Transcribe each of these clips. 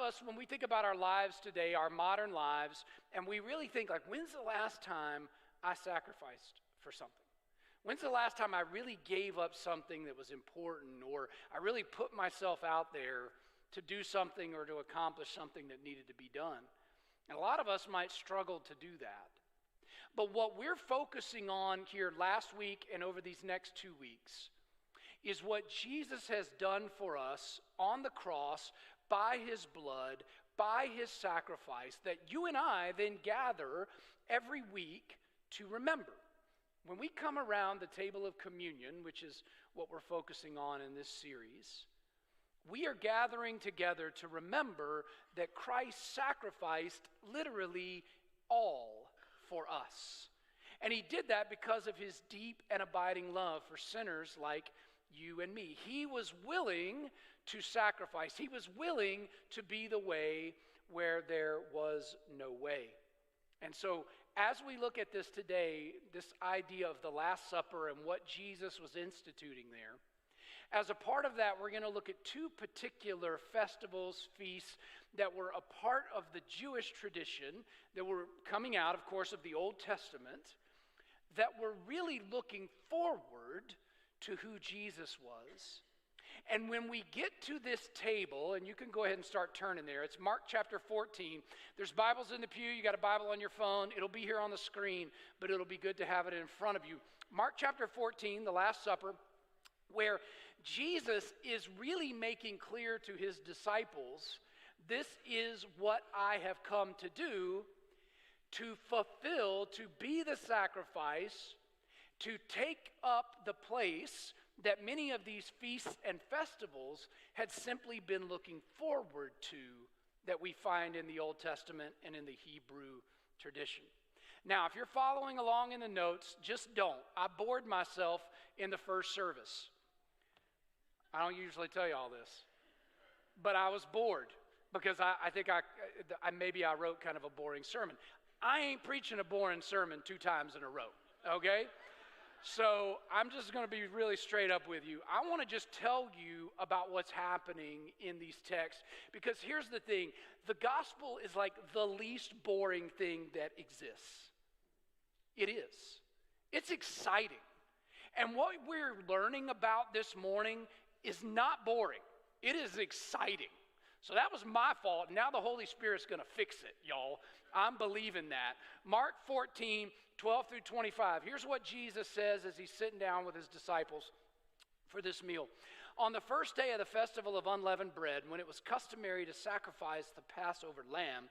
us, when we think about our lives today, our modern lives, and we really think like, when's the last time I sacrificed for something? When's the last time I really gave up something that was important, or I really put myself out there to do something or to accomplish something that needed to be done? And a lot of us might struggle to do that. But what we're focusing on here last week and over these next 2 weeks is what Jesus has done for us on the cross by his blood, by his sacrifice, that you and I then gather every week to remember. When we come around the table of communion, which is what we're focusing on in this series, we are gathering together to remember that Christ sacrificed literally all for us. And he did that because of his deep and abiding love for sinners like you and me. He was willing to sacrifice. He was willing to be the way where there was no way. And so as we look at this today, this idea of the Last Supper and what Jesus was instituting there, as a part of that, we're going to look at two particular festivals, feasts, that were a part of the Jewish tradition that were coming out, of course, of the Old Testament, that were really looking forward to who Jesus was. And when we get to this table, and you can go ahead and start turning there, it's Mark chapter 14. There's Bibles in the pew. You got a Bible on your phone. It'll be here on the screen, but it'll be good to have it in front of you. Mark chapter 14, the Last Supper, where Jesus is really making clear to his disciples, this is what I have come to do, to fulfill, to be the sacrifice, to take up the place that many of these feasts and festivals had simply been looking forward to, that we find in the Old Testament and in the Hebrew tradition. Now, if you're following along in the notes, just don't. I bored myself in the first service. I don't usually tell you all this, but I was bored because I think maybe I wrote kind of a boring sermon. I ain't preaching a boring sermon 2 times in a row, okay? So I'm just going to be really straight up with you. I want to just tell you about what's happening in these texts, because here's the thing. The gospel is like the least boring thing that exists. It is. It's exciting. And what we're learning about this morning is not boring. It is exciting. So that was my fault. Now the Holy Spirit's going to fix it, y'all. I'm believing that. Mark 14, 12 through 25. Here's what Jesus says as he's sitting down with his disciples for this meal. On the first day of the festival of unleavened bread, when it was customary to sacrifice the Passover lamb,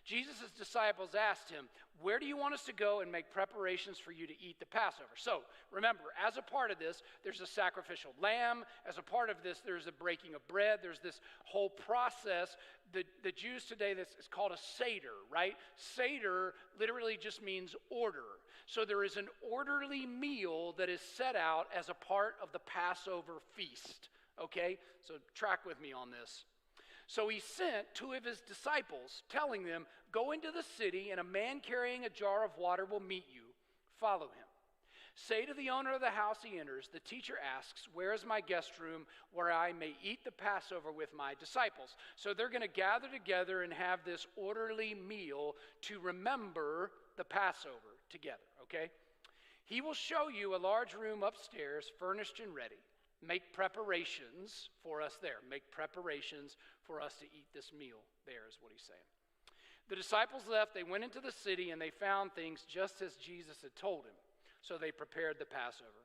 Jesus' disciples asked him, "Where do you want us to go and make preparations for you to eat the Passover?" So remember, as a part of this, there's a sacrificial lamb. As a part of this, there's a breaking of bread. There's this whole process. The Jews today, this is called a Seder, right? Seder literally just means order. So there is an orderly meal that is set out as a part of the Passover feast, okay? So track with me on this. So he sent 2 of his disciples, telling them, "Go into the city, and a man carrying a jar of water will meet you. Follow him. Say to the owner of the house he enters, 'The teacher asks, where is my guest room where I may eat the Passover with my disciples?'" So they're going to gather together and have this orderly meal to remember the Passover together, okay? "He will show you a large room upstairs, furnished and ready. Make preparations for us there. Make preparations for us to eat this meal there," is what he's saying. The disciples left. They went into the city, and they found things just as Jesus had told him. So they prepared the Passover.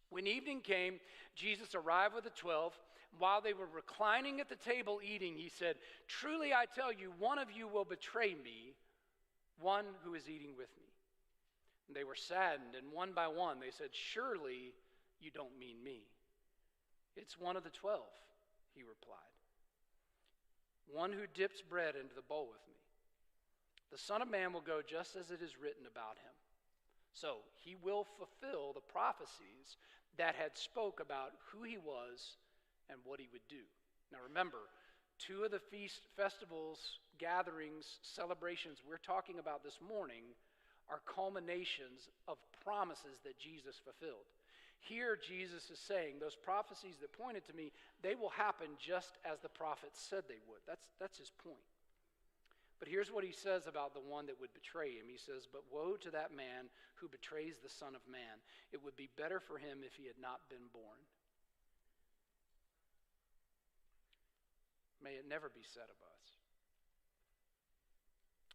When evening came, Jesus arrived with the 12. While they were reclining at the table eating, he said, "Truly I tell you, one of you will betray me, one who is eating with me." And they were saddened, and one by one they said, "Surely you don't mean me." "It's one of the 12, he replied. "One who dips bread into the bowl with me. The Son of Man will go just as it is written about him. So he will fulfill the prophecies that had spoke about who he was and what he would do." Now remember, 2 of the feast, festivals, gatherings, celebrations we're talking about this morning are culminations of promises that Jesus fulfilled. Here, Jesus is saying those prophecies that pointed to me, they will happen just as the prophets said they would. That's his point. But here's what he says about the one that would betray him. He says, "But woe to that man who betrays the Son of Man. It would be better for him if he had not been born." May it never be said of us.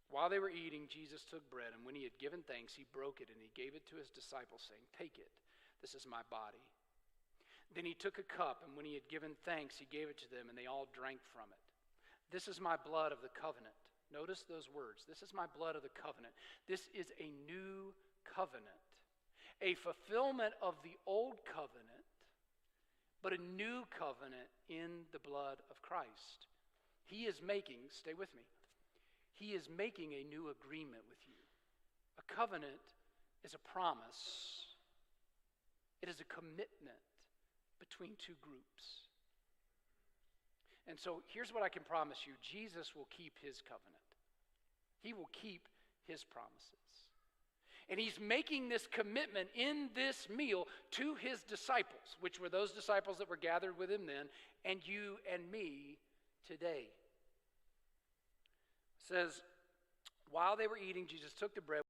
While they were eating, Jesus took bread, and when he had given thanks, he broke it, and he gave it to his disciples, saying, "Take it, this is my body." Then he took a cup, and when he had given thanks, he gave it to them, and they all drank from it. "This is my blood of the covenant." Notice those words. This is my blood of the covenant. This is a new covenant, a fulfillment of the old covenant, but a new covenant in the blood of Christ. He is making, stay with me, he is making a new agreement with you. A covenant is a promise. It is a commitment between two groups. And so here's what I can promise you. Jesus will keep his covenant. He will keep his promises. And he's making this commitment in this meal to his disciples, which were those disciples that were gathered with him then, and you and me today. It says, while they were eating, Jesus took the bread.